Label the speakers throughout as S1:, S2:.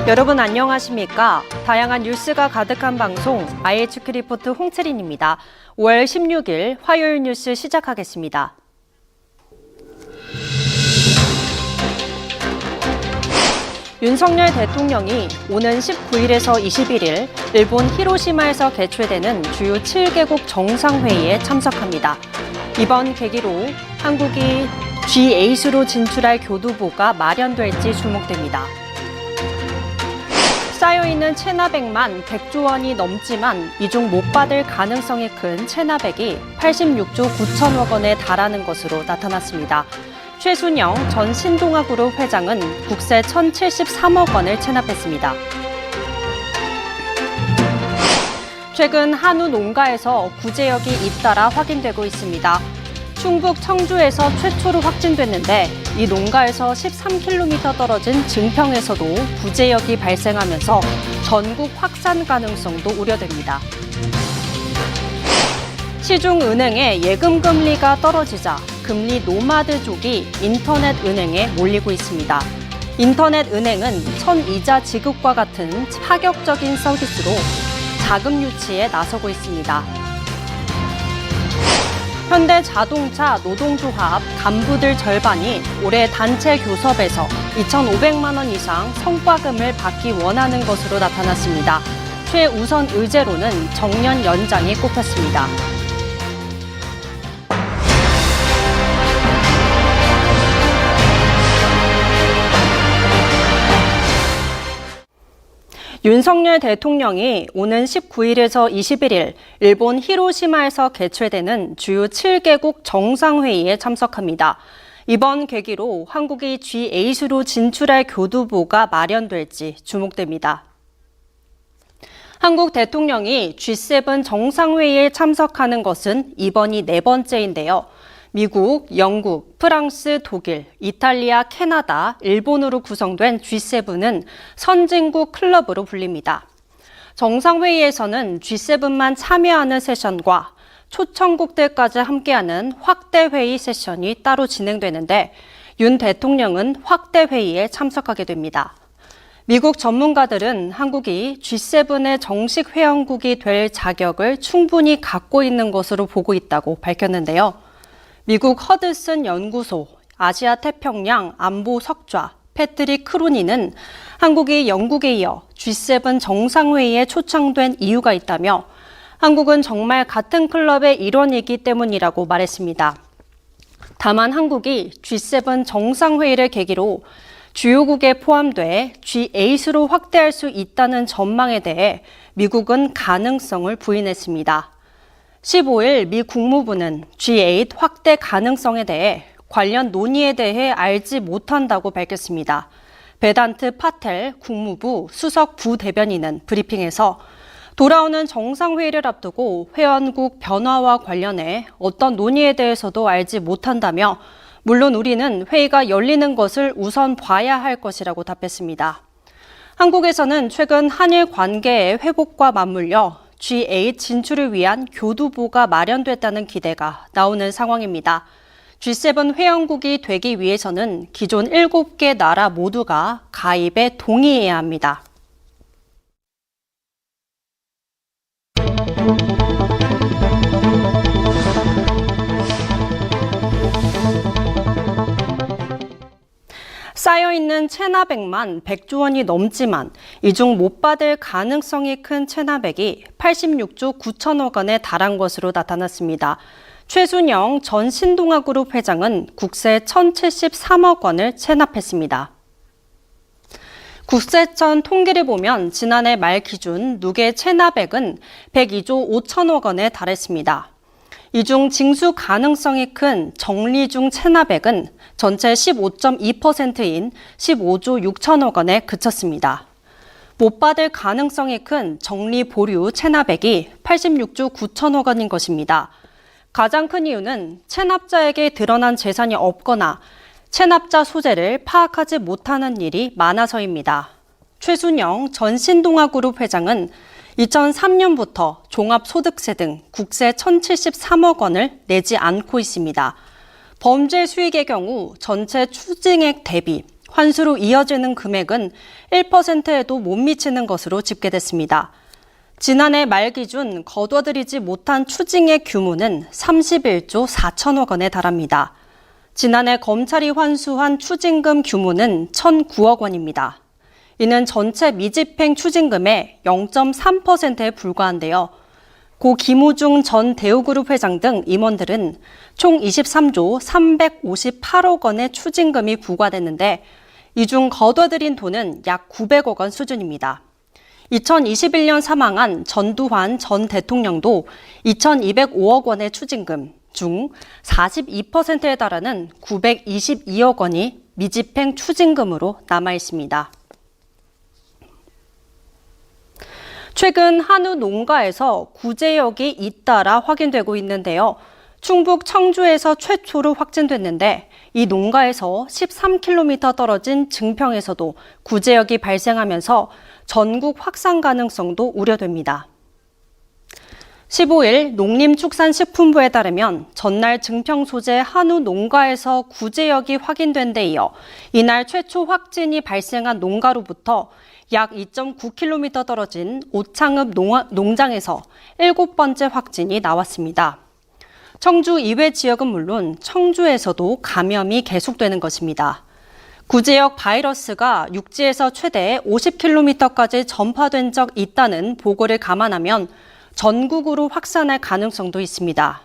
S1: 여러분 안녕하십니까? 다양한 뉴스가 가득한 방송 IHK 리포트 홍채린입니다. 5월 16일 화요일 뉴스 시작하겠습니다. 윤석열 대통령이 오는 19일에서 21일 일본 히로시마에서 개최되는 주요 7개국 정상회의에 참석합니다. 이번 계기로 한국이 G8으로 진출할 교두보가 마련될지 주목됩니다. 쌓여있는 체납액만 100조 원이 넘지만 이 중 못 받을 가능성이 큰 체납액이 86조 9천억 원에 달하는 것으로 나타났습니다. 최순영 전 신동아그룹 회장은 국세 1,073억 원을 체납했습니다. 최근 한우 농가에서 구제역이 잇따라 확인되고 있습니다. 충북 청주에서 최초로 확진됐는데 이 농가에서 13km 떨어진 증평에서도 구제역이 발생하면서 전국 확산 가능성도 우려됩니다. 시중은행의 예금 금리가 떨어지자 금리 노마드족이 인터넷 은행에 몰리고 있습니다. 인터넷 은행은 선이자 지급과 같은 파격적인 서비스로 자금 유치에 나서고 있습니다. 현대자동차 노동조합 간부들 절반이 올해 단체 교섭에서 2,500만 원 이상 성과금을 받기 원하는 것으로 나타났습니다. 최우선 의제로는 정년 연장이 꼽혔습니다. 윤석열 대통령이 오는 19일에서 21일 일본 히로시마에서 개최되는 주요 7개국 정상회의에 참석합니다. 이번 계기로 한국이 G8으로 진출할 교두보가 마련될지 주목됩니다. 한국 대통령이 G7 정상회의에 참석하는 것은 이번이 4번째인데요. 미국, 영국, 프랑스, 독일, 이탈리아, 캐나다, 일본으로 구성된 G7은 선진국 클럽으로 불립니다. 정상회의에서는 G7만 참여하는 세션과 초청국들까지 함께하는 확대회의 세션이 따로 진행되는데 윤 대통령은 확대회의에 참석하게 됩니다. 미국 전문가들은 한국이 G7의 정식 회원국이 될 자격을 충분히 갖고 있는 것으로 보고 있다고 밝혔는데요. 미국 허드슨 연구소 아시아 태평양 안보 석좌 패트릭 크루니는 한국이 영국에 이어 G7 정상회의에 초청된 이유가 있다며 한국은 정말 같은 클럽의 일원이기 때문이라고 말했습니다. 다만 한국이 G7 정상회의를 계기로 주요국에 포함돼 G8으로 확대할 수 있다는 전망에 대해 미국은 가능성을 부인했습니다. 15일 미 국무부는 G8 확대 가능성에 대해 관련 논의에 대해 알지 못한다고 밝혔습니다. 베단트 파텔 국무부 수석 부대변인은 브리핑에서 돌아오는 정상회의를 앞두고 회원국 변화와 관련해 어떤 논의에 대해서도 알지 못한다며 물론 우리는 회의가 열리는 것을 우선 봐야 할 것이라고 답했습니다. 한국에서는 최근 한일 관계의 회복과 맞물려 G8 진출을 위한 교두보가 마련됐다는 기대가 나오는 상황입니다. G7 회원국이 되기 위해서는 기존 7개 나라 모두가 가입에 동의해야 합니다. 쌓여있는 체납액만 100조 원이 넘지만 이 중 못 받을 가능성이 큰 체납액이 86조 9천억 원에 달한 것으로 나타났습니다. 최순영 전 신동아그룹 회장은 국세 1,073억 원을 체납했습니다. 국세청 통계를 보면 지난해 말 기준 누계 체납액은 102조 5천억 원에 달했습니다. 이 중 징수 가능성이 큰 정리중 체납액은 전체 15.2%인 15조 6천억 원에 그쳤습니다. 못 받을 가능성이 큰 정리 보류 체납액이 86조 9천억 원인 것입니다. 가장 큰 이유는 체납자에게 드러난 재산이 없거나 체납자 소재를 파악하지 못하는 일이 많아서입니다. 최순영 전 신동아그룹 회장은 2003년부터 종합소득세 등 국세 1,073억 원을 내지 않고 있습니다. 범죄 수익의 경우 전체 추징액 대비 환수로 이어지는 금액은 1%에도 못 미치는 것으로 집계됐습니다. 지난해 말 기준 거둬들이지 못한 추징의 규모는 31조 4천억 원에 달합니다. 지난해 검찰이 환수한 추징금 규모는 1,009억 원입니다. 이는 전체 미집행 추징금의 0.3%에 불과한데요. 고 김우중 전 대우그룹 회장 등 임원들은 총 23조 358억 원의 추징금이 부과됐는데 이 중 거둬들인 돈은 약 900억 원 수준입니다. 2021년 사망한 전두환 전 대통령도 2,205억 원의 추징금 중 42%에 달하는 922억 원이 미집행 추징금으로 남아 있습니다. 최근 한우 농가에서 구제역이 잇따라 확인되고 있는데요. 충북 청주에서 최초로 확진됐는데 이 농가에서 13km 떨어진 증평에서도 구제역이 발생하면서 전국 확산 가능성도 우려됩니다. 15일 농림축산식품부에 따르면 전날 증평 소재 한우 농가에서 구제역이 확인된 데 이어 이날 최초 확진이 발생한 농가로부터 약 2.9km 떨어진 오창읍 농장에서 7번째 확진이 나왔습니다. 청주 이외 지역은 물론 청주에서도 감염이 계속되는 것입니다. 구제역 바이러스가 육지에서 최대 50km까지 전파된 적 있다는 보고를 감안하면 전국으로 확산할 가능성도 있습니다.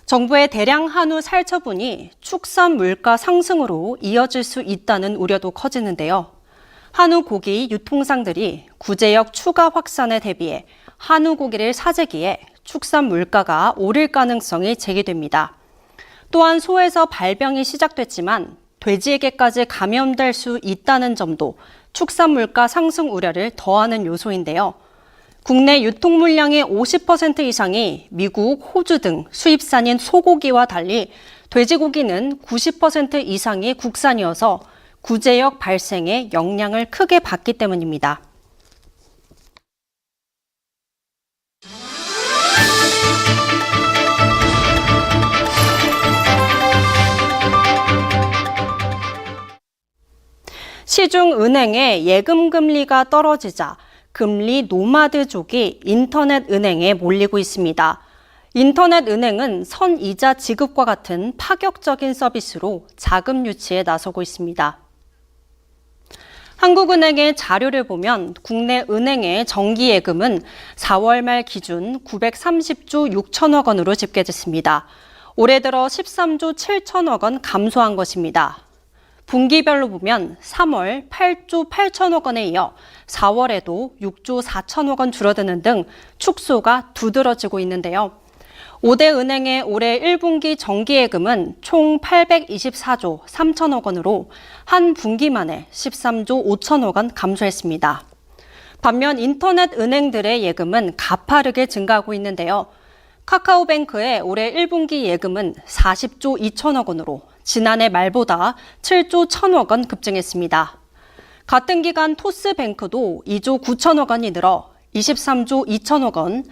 S1: 정부의 대량 한우 살처분이 축산 물가 상승으로 이어질 수 있다는 우려도 커지는데요. 한우 고기 유통상들이 구제역 추가 확산에 대비해 한우 고기를 사재기에 축산 물가가 오를 가능성이 제기됩니다. 또한 소에서 발병이 시작됐지만 돼지에게까지 감염될 수 있다는 점도 축산 물가 상승 우려를 더하는 요소인데요. 국내 유통 물량의 50% 이상이 미국, 호주 등 수입산인 소고기와 달리 돼지고기는 90% 이상이 국산이어서 구제역 발생에 영향을 크게 받기 때문입니다. 시중은행의 예금 금리가 떨어지자 금리 노마드족이 인터넷 은행에 몰리고 있습니다. 인터넷 은행은 선이자 지급과 같은 파격적인 서비스로 자금 유치에 나서고 있습니다. 한국은행의 자료를 보면 국내 은행의 정기예금은 4월 말 기준 930조 6천억 원으로 집계됐습니다. 올해 들어 13조 7천억 원 감소한 것입니다. 분기별로 보면 3월 8조 8천억 원에 이어 4월에도 6조 4천억 원 줄어드는 등 축소가 두드러지고 있는데요. 5대 은행의 올해 1분기 정기예금은 총 824조 3천억 원으로 한 분기 만에 13조 5천억 원 감소했습니다. 반면 인터넷 은행들의 예금은 가파르게 증가하고 있는데요. 카카오뱅크의 올해 1분기 예금은 40조 2천억 원으로 지난해 말보다 7조 1천억 원 급증했습니다. 같은 기간 토스뱅크도 2조 9천억 원이 늘어 23조 2천억 원,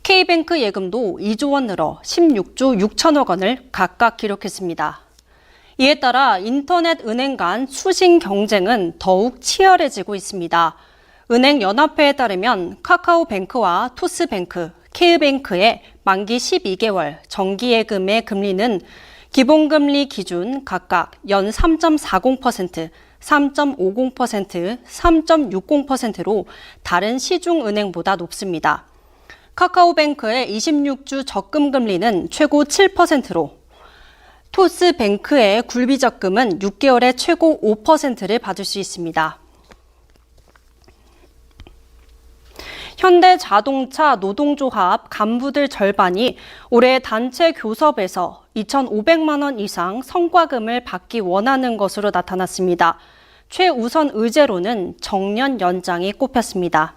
S1: K뱅크 예금도 2조 원 늘어 16조 6천억 원을 각각 기록했습니다. 이에 따라 인터넷 은행 간 수신 경쟁은 더욱 치열해지고 있습니다. 은행연합회에 따르면 카카오뱅크와 토스뱅크, K뱅크의 만기 12개월 정기예금의 금리는 기본금리 기준 각각 연 3.40%, 3.50%, 3.60%로 다른 시중은행보다 높습니다. 카카오뱅크의 26주 적금금리는 최고 7%로 토스뱅크의 굴비적금은 6개월에 최고 5%를 받을 수 있습니다. 현대자동차 노동조합 간부들 절반이 올해 단체 교섭에서 2,500만 원 이상 성과금을 받기 원하는 것으로 나타났습니다. 최우선 의제로는 정년 연장이 꼽혔습니다.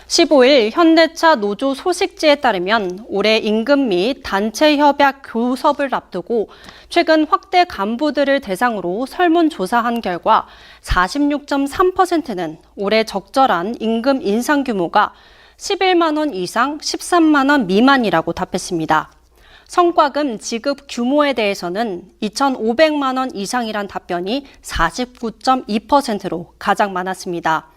S1: 15일 현대차 노조 소식지에 따르면 올해 임금 및 단체 협약 교섭을 앞두고 최근 확대 간부들을 대상으로 설문조사한 결과 46.3%는 올해 적절한 임금 인상 규모가 11만 원 이상 13만 원 미만이라고 답했습니다. 성과금 지급 규모에 대해서는 2,500만 원 이상이란 답변이 49.2%로 가장 많았습니다.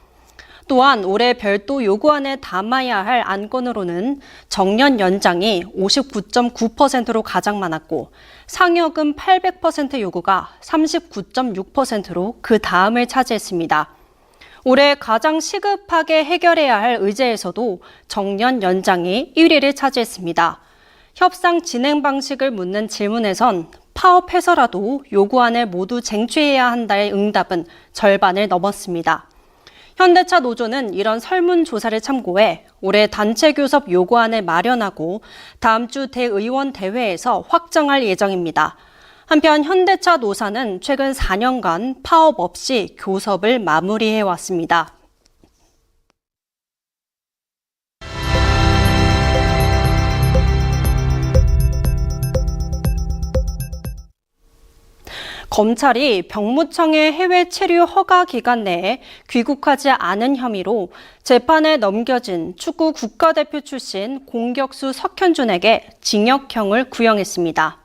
S1: 또한 올해 별도 요구안에 담아야 할 안건으로는 정년 연장이 59.9%로 가장 많았고 상여금 800% 요구가 39.6%로 그 다음을 차지했습니다. 올해 가장 시급하게 해결해야 할 의제에서도 정년 연장이 1위를 차지했습니다. 협상 진행 방식을 묻는 질문에선 파업해서라도 요구안을 모두 쟁취해야 한다의 응답은 절반을 넘었습니다. 현대차 노조는 이런 설문조사를 참고해 올해 단체 교섭 요구안을 마련하고 다음 주 대의원 대회에서 확정할 예정입니다. 한편 현대차 노사는 최근 4년간 파업 없이 교섭을 마무리해왔습니다. 검찰이 병무청의 해외 체류 허가 기간 내에 귀국하지 않은 혐의로 재판에 넘겨진 축구 국가대표 출신 공격수 석현준에게 징역형을 구형했습니다.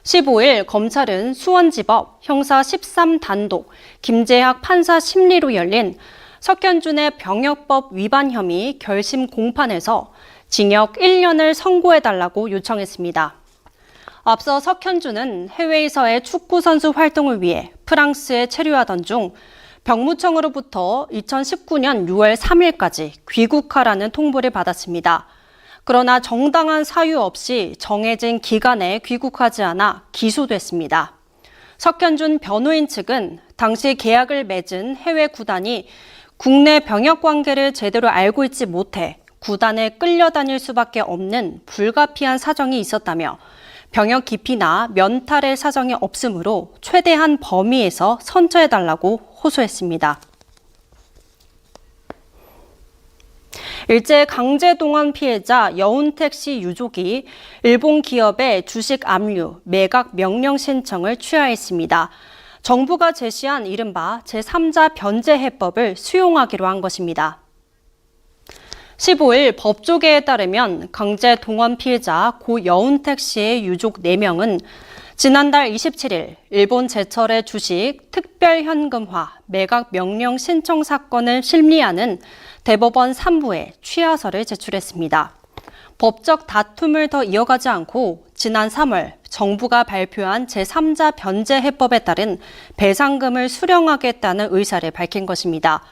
S1: 15일 검찰은 수원지법 형사 13단독 김재학 판사 심리로 열린 석현준의 병역법 위반 혐의 결심 공판에서 징역 1년을 선고해달라고 요청했습니다. 앞서 석현준은 해외에서의 축구선수 활동을 위해 프랑스에 체류하던 중 병무청으로부터 2019년 6월 3일까지 귀국하라는 통보를 받았습니다. 그러나 정당한 사유 없이 정해진 기간에 귀국하지 않아 기소됐습니다. 석현준 변호인 측은 당시 계약을 맺은 해외 구단이 국내 병역 관계를 제대로 알고 있지 못해 구단에 끌려다닐 수밖에 없는 불가피한 사정이 있었다며 병역 기피나 면탈의 사정이 없으므로 최대한 범위에서 선처해달라고 호소했습니다. 일제 강제동원 피해자 여운택 씨 유족이 일본 기업의 주식 압류, 매각 명령 신청을 취하했습니다. 정부가 제시한 이른바 제3자 변제 해법을 수용하기로 한 것입니다. 15일 법조계에 따르면 강제동원 피해자 고 여운택 씨의 유족 4명은 지난달 27일 일본 제철의 주식 특별현금화 매각 명령 신청 사건을 심리하는 대법원 3부에 취하서를 제출했습니다. 법적 다툼을 더 이어가지 않고 지난 3월 정부가 발표한 제3자 변제 해법에 따른 배상금을 수령하겠다는 의사를 밝힌 것입니다.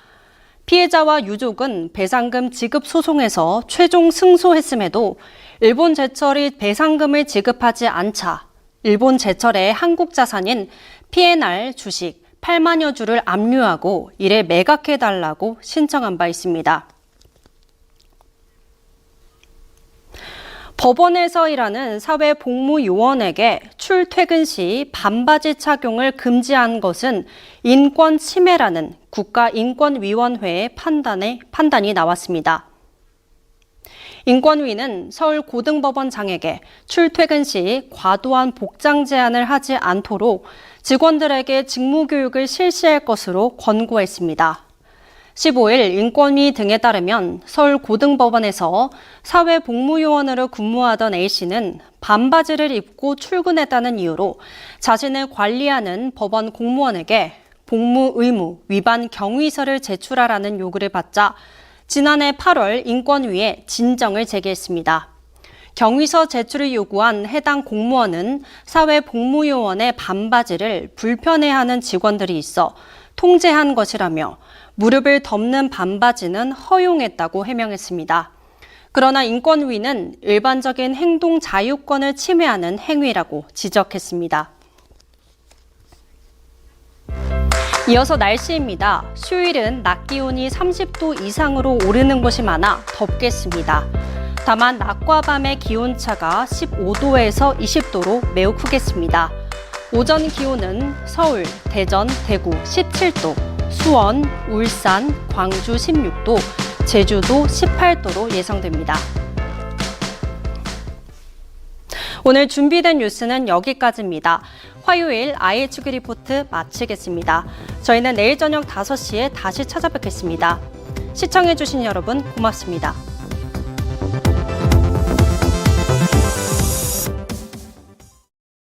S1: 피해자와 유족은 배상금 지급 소송에서 최종 승소했음에도 일본 제철이 배상금을 지급하지 않자 일본 제철의 한국 자산인 P&R 주식 8만여 주를 압류하고 이를 매각해달라고 신청한 바 있습니다. 법원에서 일하는 사회복무요원에게 출퇴근 시 반바지 착용을 금지한 것은 인권 침해라는 국가인권위원회의 판단이 나왔습니다. 인권위는 서울고등법원장에게 출퇴근 시 과도한 복장 제한을 하지 않도록 직원들에게 직무교육을 실시할 것으로 권고했습니다. 15일 인권위 등에 따르면 서울고등법원에서 사회복무요원으로 근무하던 A씨는 반바지를 입고 출근했다는 이유로 자신을 관리하는 법원 공무원에게 복무 의무 위반 경위서를 제출하라는 요구를 받자 지난해 8월 인권위에 진정을 제기했습니다. 경위서 제출을 요구한 해당 공무원은 사회복무요원의 반바지를 불편해하는 직원들이 있어 통제한 것이라며 무릎을 덮는 반바지는 허용했다고 해명했습니다. 그러나 인권위는 일반적인 행동 자유권을 침해하는 행위라고 지적했습니다. 이어서 날씨입니다. 수요일은 낮 기온이 30도 이상으로 오르는 곳이 많아 덥겠습니다. 다만 낮과 밤의 기온차가 15도에서 20도로 매우 크겠습니다. 오전 기온은 서울, 대전, 대구 17도, 수원, 울산, 광주 16도, 제주도 18도로 예상됩니다. 오늘 준비된 뉴스는 여기까지입니다. 화요일 IHK 리포트 마치겠습니다. 저희는 내일 저녁 5시에 다시 찾아뵙겠습니다. 시청해주신 여러분 고맙습니다.